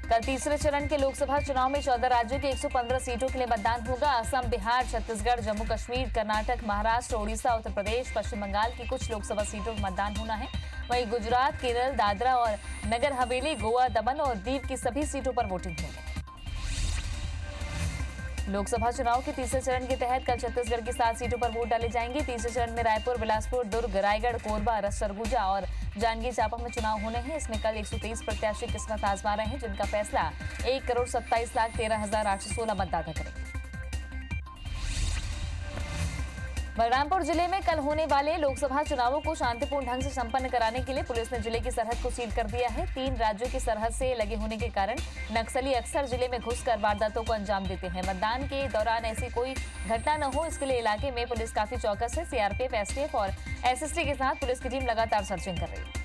कल तीसरे चरण के लोकसभा चुनाव में 14 राज्यों की 115 सीटों के लिए मतदान होगा। असम, बिहार, छत्तीसगढ़, जम्मू कश्मीर, कर्नाटक, महाराष्ट्र, ओडिशा, उत्तर प्रदेश, पश्चिम बंगाल की कुछ लोकसभा सीटों पर मतदान होना है। वहीं गुजरात, केरल, दादरा और नगर हवेली, गोवा, दमन और दीव की सभी सीटों पर वोटिंग होगी। लोकसभा चुनाव के तीसरे चरण के तहत कल छत्तीसगढ़ की 7 सीटों पर वोट डाले जाएंगे। तीसरे चरण में रायपुर, बिलासपुर, दुर्ग, रायगढ़, कोरबा, सरगुजा और जांजगीर चांपा में चुनाव होने हैं। इसमें कल 123 प्रत्याशी किस्मत आजमा रहे हैं, जिनका फैसला 1,27,13,816 मतदाता करेंगे। बलरामपुर जिले में कल होने वाले लोकसभा चुनावों को शांतिपूर्ण ढंग से संपन्न कराने के लिए पुलिस ने जिले की सरहद को सील कर दिया है। 3 राज्यों की सरहद से लगे होने के कारण नक्सली अक्सर जिले में घुसकर वारदातों को अंजाम देते हैं। मतदान के दौरान ऐसी कोई घटना न हो, इसके लिए इलाके में पुलिस काफी चौकस है। सीआरपीएफ, एसटीएफ और एसएसटी के साथ पुलिस की टीम लगातार सर्चिंग कर रही है।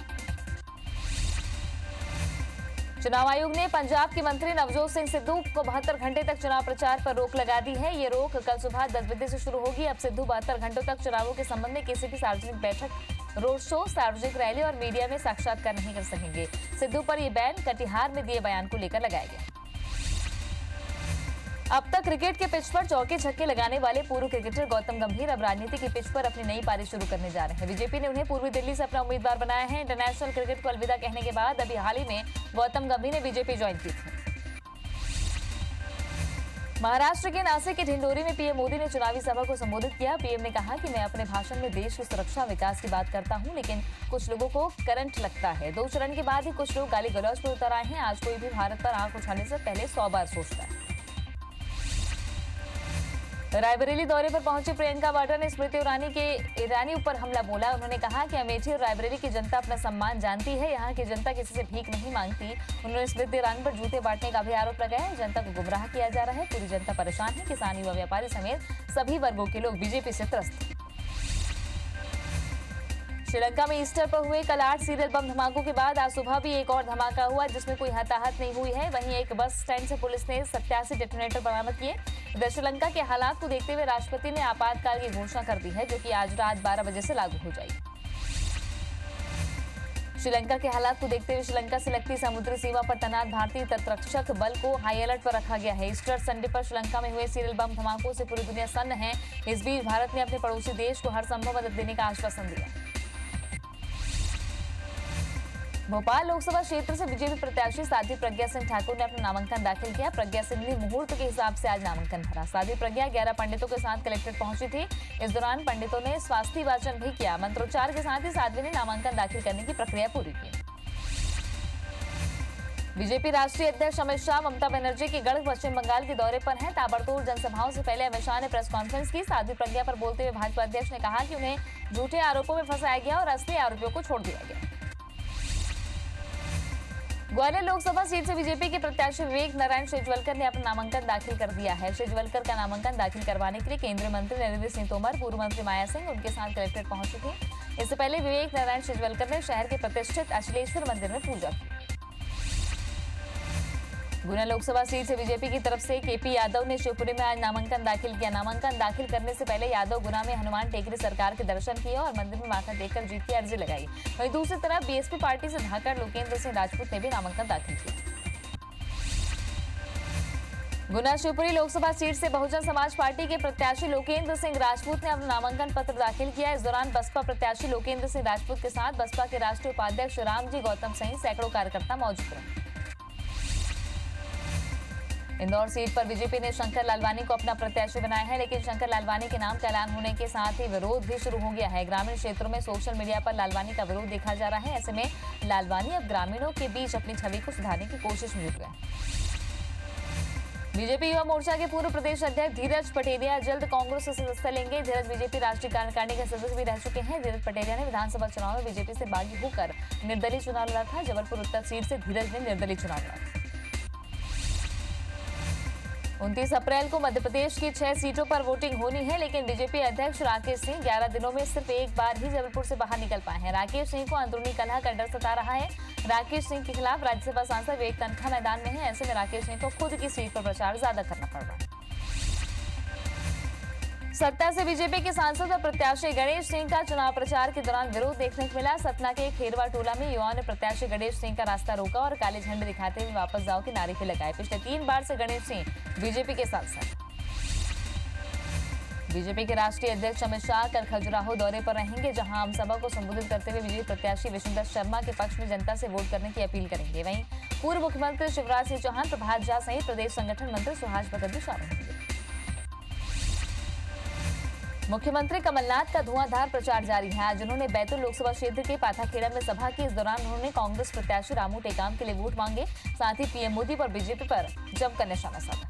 चुनाव आयोग ने पंजाब के मंत्री नवजोत सिंह सिद्धू को 72 घंटे तक चुनाव प्रचार पर रोक लगा दी है। ये रोक कल सुबह 10 बजे से शुरू होगी। अब सिद्धू 72 घंटों तक चुनावों के संबंध में किसी भी सार्वजनिक बैठक, रोड शो, सार्वजनिक रैली और मीडिया में साक्षात्कार नहीं कर सकेंगे। सिद्धू पर यह बैन कटिहार में दिए बयान को लेकर लगाया गया। अब तक क्रिकेट के पिच पर चौके छक्के लगाने वाले पूर्व क्रिकेटर गौतम गंभीर अब राजनीति की पिच पर अपनी नई पारी शुरू करने जा रहे हैं। बीजेपी ने उन्हें पूर्वी दिल्ली से अपना उम्मीदवार बनाया है। इंटरनेशनल क्रिकेट को अलविदा कहने के बाद अभी हाल ही में गौतम गंभीर ने बीजेपी ज्वाइन की थी। महाराष्ट्र के नासिक के ढिंडोरी में पीएम मोदी ने चुनावी सभा को संबोधित किया। पीएम ने कहा कि मैं अपने भाषण में देश की सुरक्षा, विकास की बात करता हूं, लेकिन कुछ लोगों को करंट लगता है। 2 चरण के बाद ही कुछ लोग गाली गलौज पर उतर आए हैं। आज कोई भी भारत पर आंख उठाने से पहले 100 बार सोचता है। रायबरेली दौरे पर पहुंची प्रियंका वाड्रा ने स्मृति ईरानी ऊपर हमला बोला। उन्होंने कहा कि अमेठी और रायबरेली की जनता अपना सम्मान जानती है। यहाँ की जनता किसी से भीख नहीं मांगती। उन्होंने स्मृति ईरानी पर जूते बांटने का भी आरोप लगाया। जनता को गुमराह किया जा रहा है। पूरी जनता परेशान है। किसान, युवा, व्यापारी समेत सभी वर्गों के लोग बीजेपी से त्रस्त हैं। श्रीलंका में ईस्टर पर हुए कल 8 सीरियल बम धमाकों के बाद आज सुबह भी एक और धमाका हुआ, जिसमें कोई हताहत नहीं हुई है। वहीं एक बस स्टैंड से पुलिस ने 87 डेटोनेटर बरामद किए। इधर श्रीलंका के हालात को देखते हुए राष्ट्रपति ने आपातकाल की घोषणा कर दी है, जो कि आज रात 12 बजे से लागू हो जाएगी। श्रीलंका के हालात को देखते हुए श्रीलंका से लगती समुद्री सीमा पर तैनात भारतीय तटरक्षक बल को हाई अलर्ट पर रखा गया है। ईस्टर संडे पर श्रीलंका में हुए सीरियल बम धमाकों से पूरी दुनिया सन्न है। इस बीच भारत ने अपने पड़ोसी देश को हर संभव मदद देने का आश्वासन दिया। भोपाल लोकसभा क्षेत्र से बीजेपी प्रत्याशी साध्वी प्रज्ञा सिंह ठाकुर ने अपना नामांकन दाखिल किया। प्रज्ञा सिंह ने मुहूर्त के हिसाब से आज नामांकन भरा। साध्वी प्रज्ञा 11 पंडितों के साथ कलेक्ट्रेट पहुंची थी। इस दौरान पंडितों ने स्वास्थ्य वाचन भी किया। मंत्रोच्चार के साथ ही साध्वी ने नामांकन दाखिल करने की प्रक्रिया पूरी की। बीजेपी राष्ट्रीय अध्यक्ष अमित शाह ममता बनर्जी के गढ़ पश्चिम बंगाल के दौरे पर हैं। ताबड़तोड़ जनसभाओं से पहले अमित शाह ने प्रेस कॉन्फ्रेंस की। साध्वी प्रज्ञा पर बोलते हुए भाजपा अध्यक्ष ने कहा कि उन्हें झूठे आरोपों में फंसाया गया और असली आरोपियों को छोड़ दिया गया। ग्वालियर लोकसभा सीट से बीजेपी के प्रत्याशी विवेक नारायण शेजवलकर ने अपना नामांकन दाखिल कर दिया है। शेजवलकर का नामांकन दाखिल करवाने के लिए केंद्रीय मंत्री नरेंद्र सिंह तोमर, पूर्व मंत्री माया सिंह उनके साथ कलेक्ट्रेट पहुंची थी। इससे पहले विवेक नारायण शेजवलकर ने शहर के प्रतिष्ठित अचलेश्वर मंदिर में पूजा की। गुना लोकसभा सीट से बीजेपी की तरफ से केपी यादव ने शिवपुरी में आज नामांकन दाखिल किया। नामांकन दाखिल करने से पहले यादव गुना में हनुमान टेकरी सरकार के दर्शन किए और मंदिर में माथा टेककर जीत की अर्जी लगाई। वहीं दूसरी तरफ बीएसपी पार्टी से धाकड़ लोकेंद्र सिंह राजपूत ने भी नामांकन दाखिल किया। गुना शिवपुरी लोकसभा सीट से बहुजन समाज पार्टी के प्रत्याशी लोकेंद्र सिंह राजपूत ने अपना नामांकन पत्र दाखिल किया। इस दौरान बसपा प्रत्याशी लोकेंद्र सिंह राजपूत के साथ बसपा के राष्ट्रीय उपाध्यक्ष रामजी गौतम सहित सैकड़ों कार्यकर्ता मौजूद रहे। इंदौर सीट पर बीजेपी ने शंकर लालवानी को अपना प्रत्याशी बनाया है, लेकिन शंकर लालवानी के नाम का ऐलान होने के साथ ही विरोध भी शुरू हो गया है। ग्रामीण क्षेत्रों में सोशल मीडिया पर लालवानी का विरोध देखा जा रहा है। ऐसे में लालवानी अब ग्रामीणों के बीच अपनी छवि को सुधारने की कोशिश में जुट गए। बीजेपी युवा मोर्चा के पूर्व प्रदेश अध्यक्ष धीरज पटेलिया जल्द कांग्रेस से सदस्यता लेंगे। धीरज बीजेपी राष्ट्रीय कार्यकारिणी के सदस्य भी रह चुके हैं। धीरज पटेलिया ने विधानसभा चुनाव में बीजेपी से बागी होकर निर्दलीय चुनाव लड़ा था। जबलपुर उत्तर सीट से धीरज ने निर्दलीय चुनाव लड़ा। 29 अप्रैल को मध्य प्रदेश की 6 सीटों पर वोटिंग होनी है, लेकिन बीजेपी अध्यक्ष राकेश सिंह 11 दिनों में सिर्फ एक बार ही जबलपुर से बाहर निकल पाए हैं। राकेश सिंह को अंदरूनी कलह का डर सता रहा है। राकेश सिंह के खिलाफ राज्यसभा सांसद विवेक तनखा मैदान में है। ऐसे में राकेश सिंह को खुद की सीट पर प्रचार ज्यादा करना पड़ रहा है। सत्ता से बीजेपी के सांसद और प्रत्याशी गणेश सिंह का चुनाव प्रचार के दौरान विरोध देखने को मिला। सतना के खेरवा टोला में युवाओं ने प्रत्याशी गणेश सिंह का रास्ता रोका और काले झंडे दिखाते हुए वापस जाओ के नारे भी लगाए। पिछले 3 बार से गणेश सिंह बीजेपी के सांसद। बीजेपी के राष्ट्रीय अध्यक्ष अमित शाह कल खजुराहो दौरे पर रहेंगे, जहां आमसभा को संबोधित करते हुए बीजेपी प्रत्याशी विष्णुदत्त शर्मा के पक्ष में जनता से वोट करने की अपील करेंगे। वहीं पूर्व मुख्यमंत्री शिवराज सिंह चौहान, प्रभात झा सहित प्रदेश संगठन मंत्री सुहास भगत भी शामिल होंगे। मुख्यमंत्री कमलनाथ का धुआंधार प्रचार जारी है। आज उन्होंने बैतूल लोकसभा क्षेत्र के पाथाखेड़ा में सभा की। इस दौरान उन्होंने कांग्रेस प्रत्याशी रामू टेकाम के लिए वोट मांगे, साथ ही पीएम मोदी पर बीजेपी पर जमकर निशाना साधा।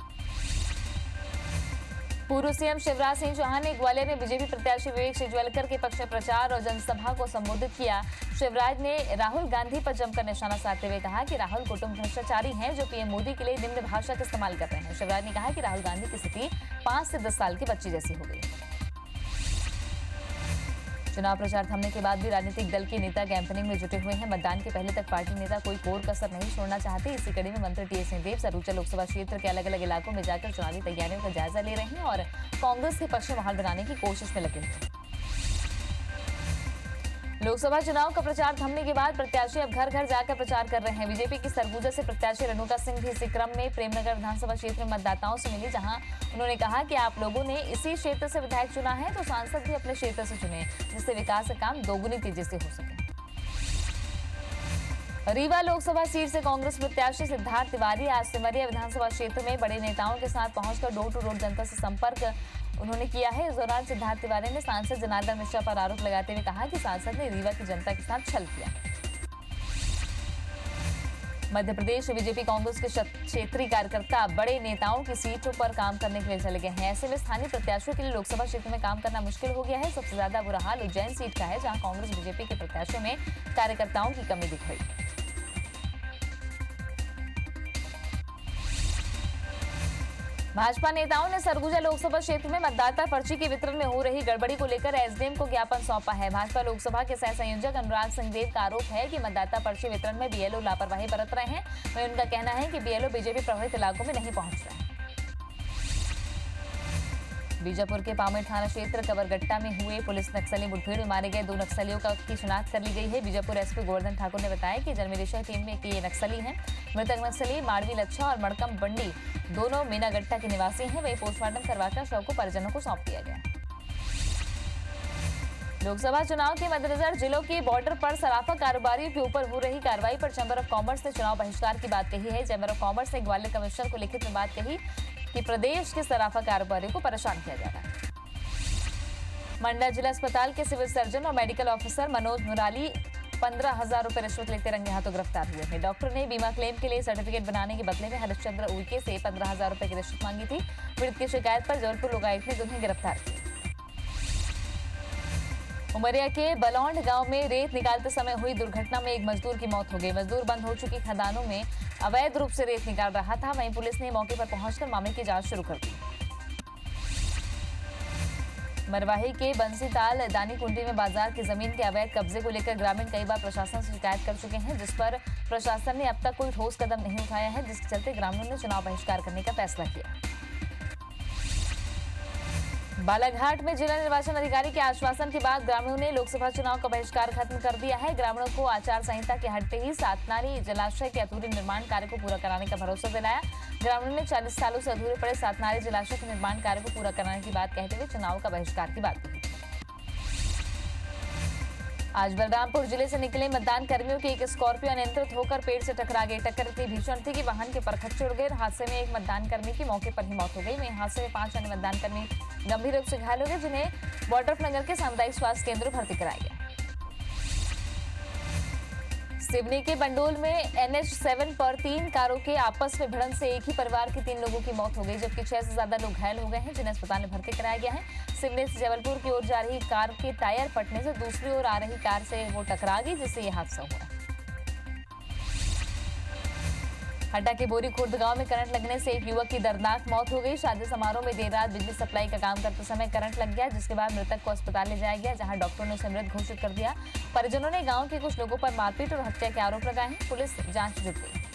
पूर्व सीएम शिवराज सिंह चौहान ने ग्वालियर में बीजेपी प्रत्याशी विवेक शेजवलकर के पक्ष में प्रचार और जनसभा को संबोधित किया। शिवराज ने राहुल गांधी पर जमकर निशाना साधते हुए कहा कि राहुल कुटुंब भ्रष्टाचारी हैं, जो पीएम मोदी के लिए निम्न भाषा का इस्तेमाल कर रहे हैं। शिवराज ने कहा कि राहुल गांधी की स्थिति 5 से 10 साल की बच्ची जैसी हो गई। चुनाव प्रचार थमने के बाद भी राजनीतिक दल के नेता कैंपेनिंग में जुटे हुए हैं। मतदान के पहले तक पार्टी नेता कोई कोर कसर नहीं छोड़ना चाहते। इसी कड़ी में मंत्री टी.एस. सिंहदेव सरूचा लोकसभा क्षेत्र के अलग अलग इलाकों में जाकर चुनावी तैयारियों का जायजा ले रहे हैं और कांग्रेस के पक्ष में माहौल बनाने की कोशिश में लगे हैं। लोकसभा चुनाव का प्रचार थमने के बाद प्रत्याशी अब घर घर जाकर प्रचार कर रहे हैं। बीजेपी की सरगुजा से प्रत्याशी रेणुका सिंह भी इसी क्रम में प्रेमनगर विधानसभा क्षेत्र में मतदाताओं से मिली, जहां उन्होंने कहा कि आप लोगों ने इसी क्षेत्र से विधायक चुना है, तो सांसद भी अपने क्षेत्र से चुने, जिससे विकास का काम दोगुनी तेजी से हो सके। रीवा लोकसभा सीट से कांग्रेस प्रत्याशी सिद्धार्थ तिवारी आज सिमरिया विधानसभा क्षेत्र में बड़े नेताओं के साथ पहुंचकर डोर टू डोर जनता से संपर्क उन्होंने किया है। इस दौरान सिद्धार्थ तिवारी ने सांसद जनार्दन मिश्रा पर आरोप लगाते हुए कहा कि सांसद ने रीवा की जनता के साथ छल किया। मध्य प्रदेश बीजेपी कांग्रेस के क्षेत्रीय कार्यकर्ता बड़े नेताओं की सीटों पर काम करने के लिए चले गए हैं। ऐसे में स्थानीय प्रत्याशियों के लिए लोकसभा क्षेत्र में काम करना मुश्किल हो गया है। सबसे ज्यादा बुरा हाल उज्जैन सीट का है, जहां कांग्रेस बीजेपी के प्रत्याशियों में कार्यकर्ताओं की कमी दिख रही है। भाजपा नेताओं ने सरगुजा लोकसभा क्षेत्र में मतदाता पर्ची के वितरण में हो रही गड़बड़ी को लेकर एसडीएम को ज्ञापन सौंपा है। भाजपा लोकसभा के सह संयोजक अनुराग सिंहदेव का आरोप है कि मतदाता पर्ची वितरण में बीएलओ लापरवाही बरत रहे हैं। वहीं उनका कहना है कि बीएलओ बीजेपी प्रभावित इलाकों में नहीं पहुंच रहे हैं। बीजापुर के पामेड़ थाना क्षेत्र कवरगट्टा में हुए पुलिस नक्सली मुठभेड़ में मारे गए 2 नक्सलियों की शिनाख्त कर ली गई है। बीजापुर एसपी गोवर्धन ठाकुर ने बताया कि जनमिलिशिया टीम में ये नक्सली हैं। मृतक नक्सली माड़वी लच्छा और मड़कम बंडी दोनों मीनागट्टा के निवासी हैं। वही पोस्टमार्टम करवाकर शव को परिजनों को सौंप दिया गया। लोकसभा चुनाव के मद्देनजर जिलों के बॉर्डर पर सराफा कारोबारियों के ऊपर हो रही कार्रवाई पर चैंबर ऑफ कॉमर्स ने चुनाव बहिष्कार की बात कही है। चैंबर ऑफ कॉमर्स ने ग्वालियर कमिश्नर को लिखित में बात कही कि प्रदेश के सराफा कारोबारियों को परेशान किया जा रहा है। मंडला जिला अस्पताल के सिविल सर्जन और मेडिकल ऑफिसर मनोज मुराली 15,000 रुपए रिश्वत लेते रंगे हाथों गिरफ्तार हुए हैं। डॉक्टर ने बीमा क्लेम के लिए सर्टिफिकेट बनाने के बदले में हरिश्चंद्र उइके से 15,000 रुपए की रिश्वत मांगी थी। पीड़ित की शिकायत पर जबलपुर लोकायुक्त ने उन्हें गिरफ्तार किया। उमरिया के बलौंड गांव में रेत निकालते समय हुई दुर्घटना में एक मजदूर की मौत हो गई। मजदूर बंद हो चुकी खदानों में अवैध रूप से रेत निकाल रहा था। वहीं पुलिस ने मौके पर पहुंचकर मामले की जांच शुरू कर दी। मरवाही के बंसीताल दानी कुंडी में बाजार की जमीन के अवैध कब्जे को लेकर ग्रामीण कई बार प्रशासन से शिकायत कर चुके हैं, जिस पर प्रशासन ने अब तक कोई ठोस कदम नहीं उठाया है, जिसके चलते ग्रामीणों ने चुनाव बहिष्कार करने का फैसला किया। बालाघाट में जिला निर्वाचन अधिकारी के आश्वासन के बाद ग्रामीणों ने लोकसभा चुनाव का बहिष्कार खत्म कर दिया है। ग्रामीणों को आचार संहिता के हटते ही सातनारी जलाशय के अधूरे निर्माण कार्य को पूरा कराने का भरोसा दिलाया। ग्रामीणों ने 40 सालों से अधूरे पड़े सातनारी जलाशय के निर्माण कार्य को पूरा कराने की बात कहते हुए चुनाव का बहिष्कार की बात कही। आज बलरामपुर जिले से निकले मतदान कर्मियों की एक स्कॉर्पियो अनियंत्रित होकर पेड़ से टकरा गई। टक्कर इतनी भीषण थी कि वाहन के परखच्चे उड़ गए। हादसे में एक मतदान कर्मी की मौके पर ही मौत हो गई। वहीं हादसे में 5 अन्य मतदान कर्मी गंभीर रूप से घायल हो गए, जिन्हें बॉर्डरनगर के सामुदायिक स्वास्थ्य केंद्र भर्ती कराया गया। सिवनी के बंडोल में NH7 पर 3 कारों के आपस में भिड़ंत से एक ही परिवार के 3 लोगों की मौत हो गई, जबकि 6 से ज्यादा लोग घायल हो गए हैं, जिन्हें अस्पताल में भर्ती कराया गया है। सिवनी से जबलपुर की ओर जा रही कार के टायर फटने से दूसरी ओर आ रही कार से वो टकरा गई, जिससे यह हादसा हुआ। हड्डा के बोरी खुर्द गांव में करंट लगने से एक युवक की दर्दनाक मौत हो गई। शादी समारोह में देर रात बिजली सप्लाई का काम करते समय करंट लग गया, जिसके बाद मृतक को अस्पताल ले जाया गया, जहां डॉक्टरों ने उसे मृत घोषित कर दिया। परिजनों ने गांव के कुछ लोगों पर मारपीट और हत्या के आरोप लगाए हैं। पुलिस जांच जुट गई।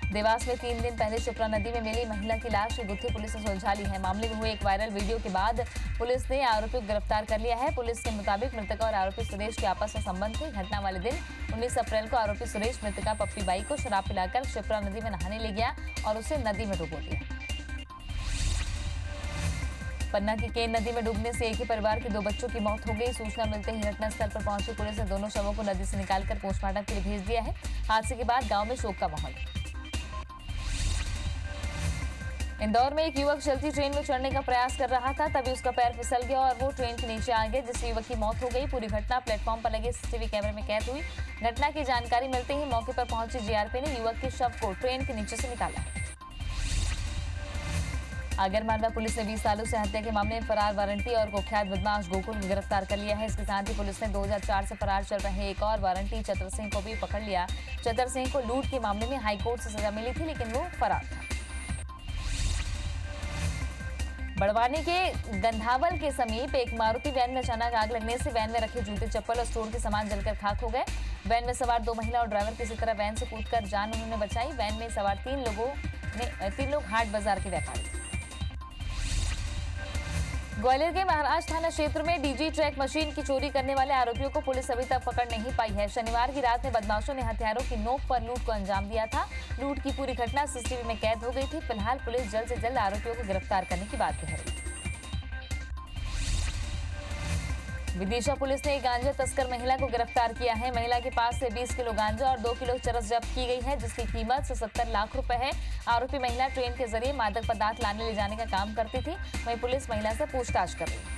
देवास में 3 दिन पहले शिप्रा नदी में मिली महिला की लाश की गुत्थी पुलिस ने सुलझा ली है। मामले में हुए एक वायरल वीडियो के बाद पुलिस ने आरोपी को गिरफ्तार कर लिया है। पुलिस के मुताबिक मृतका और आरोपी सुरेश के आपस में संबंध थे। घटना वाले दिन 19 अप्रैल को आरोपी सुरेश मृतका पप्पी बाई को शराब पिलाकर शिप्रा नदी में नहाने ले गया और उसे नदी में डुबो दिया। पन्ना की केन नदी में डूबने से एक ही परिवार के 2 बच्चों की मौत हो गई। सूचना मिलते ही घटनास्थल पर पहुंची पुलिस ने दोनों शवों को नदी से निकालकर पोस्टमार्टम के लिए भेज दिया है। हादसे के बाद गांव में शोक का माहौल। इंदौर में एक युवक चलती ट्रेन में चढ़ने का प्रयास कर रहा था, तभी उसका पैर फिसल गया और वो ट्रेन के नीचे आ गया, जिससे युवक की मौत हो गई। पूरी घटना प्लेटफॉर्म पर लगे सीसीटीवी कैमरे में कैद हुई। घटना की जानकारी मिलते ही मौके पर पहुंची जीआरपी ने युवक के शव को ट्रेन के नीचे से निकाला। आगरमालवा पुलिस ने 20 सालों से हत्या के मामले में फरार वारंटी और कुख्यात बदमाश गोकुल को गिरफ्तार कर लिया है। इसके साथ ही पुलिस ने 2004 से फरार चल रहे एक और वारंटी चतर सिंह को भी पकड़ लिया। चतर सिंह को लूट के मामले में हाईकोर्ट से सजा मिली थी, लेकिन वो फरार था। बड़वानी के गंधावल के समीप एक मारुति वैन में अचानक आग लगने से वैन में रखे जूते, चप्पल और स्टोर के सामान जलकर खाक हो गए। वैन में सवार 2 महिला और ड्राइवर किसी तरह वैन से कूदकर जान उन्होंने बचाई। वैन में सवार 3 लोग हाट बाजार के व्यापारी थे। ग्वालियर के महाराज थाना क्षेत्र में डीजी ट्रैक मशीन की चोरी करने वाले आरोपियों को पुलिस अभी तक पकड़ नहीं पाई है। शनिवार की रात में बदमाशों ने हथियारों की नोक पर लूट को अंजाम दिया था। लूट की पूरी घटना सीसीटीवी में कैद हो गई थी। फिलहाल पुलिस जल्द से जल्द आरोपियों को गिरफ्तार करने की बात कह रही है। विदिशा पुलिस ने एक गांजा तस्कर महिला को गिरफ्तार किया है। महिला के पास से 20 किलो गांजा और 2 किलो चरस जब्त की गई है, जिसकी कीमत 70 लाख रुपए है। आरोपी महिला ट्रेन के जरिए मादक पदार्थ लाने ले जाने का काम करती थी। वहीं पुलिस महिला से पूछताछ कर रही है।